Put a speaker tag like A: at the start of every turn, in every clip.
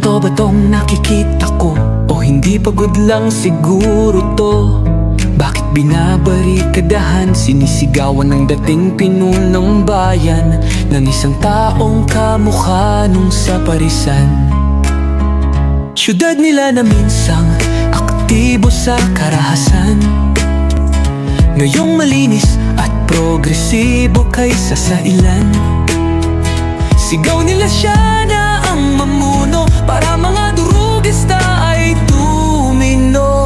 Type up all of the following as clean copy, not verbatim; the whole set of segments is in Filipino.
A: Totoo ba tong nakikita ko? O hindi pagod lang siguro to? Bakit binabarikadahan, sinisigawan ng dating pinunong bayan ng isang taong kamukha nung sa parisan? Syudad nila na minsang aktibo sa karahasan, ngayong malinis at progresibo kaysa sa ilan. Sigaw nila siya na ang mamuno, para mga durugista ay tumino.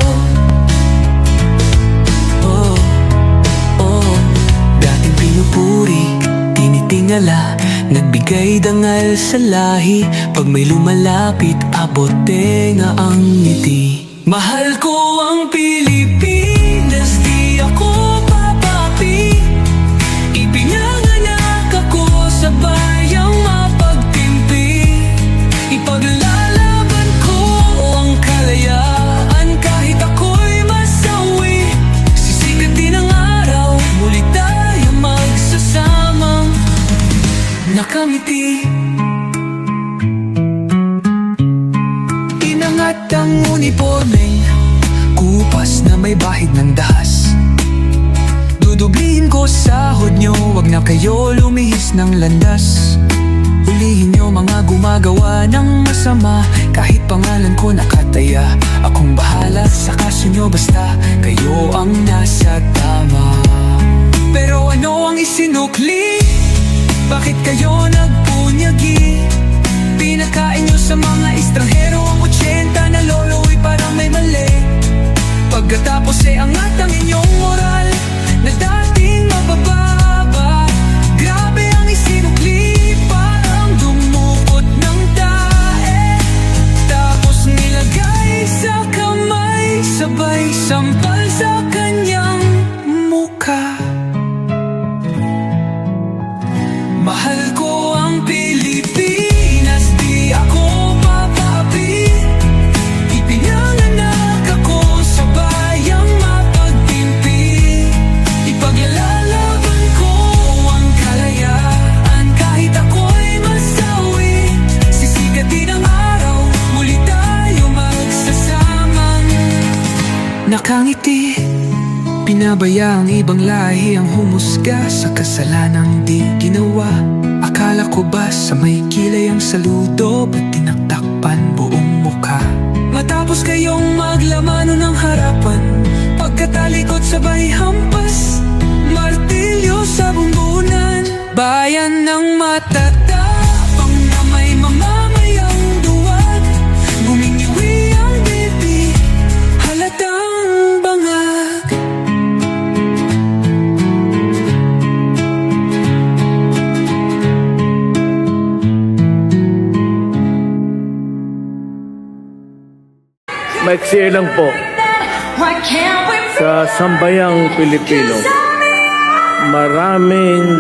A: Dating pinupuri, tinitingala, nagbigay dangal sa lahi. Pag may lumalapit, abot tenga ang ngiti. Mahal ko ang Pilipinas, di ako papapi. Ipinanganak ako sa bayang mapagtimpi. Ipaglalaban ko ang kalayaan kahit ako'y masawi. Sisikat din ang araw, muli tayo magsasamang nakangiti. Inangat ang uniformeng kupas na may bahid ng dahas. Dudublihin ko sahod nyo, wag na kayo lumihis ng landas. Hulihin nyo mga gumagawa ng masama, kahit pangalan ko nakataya. Akong bahala sa kaso nyo, basta kayo ang nasa tama. Pero ano ang isinukli? Bakit kayo nagpunyagi? Pinakain nyo sa mga estranghero ang 80 na lolo'y parang may mali. Pagkatapos angat ang inyong moral na dating mabababa. Grabe ang isinukli, parang dumukot ng tae. Tapos nilagay sa kamay, sabay sampal sa kanyang mukha. Mahal ko ang Pilipinas, di ako papapi. Ipinanganak ako sa bayang mapagtimpi. Ipaglalaban ko ang kalayaan kahit ako'y masawi. Sisikat din ang araw, muli tayo magsasamang nakangiti. Pinabaya ang ibang lahi ang humusga sa kasalanang di ginawa. Akala ko ba sa may kilay ang saludo, ba't tinaktakpan buong mukha? Matapos kayong maglamano ng harapan, pagkatalikod sabay hampas, martilyo sa bumbunan. Bayan ng matatapang na may mamamayang duwag, gumingiwi ang bibi, halatang bangag.
B: Maiksi lang po sa sambayang Pilipino. Maraming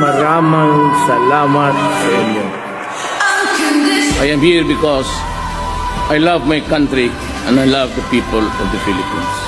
B: salamat sa inyo.
C: I am here because I love my country and I love the people of the Philippines.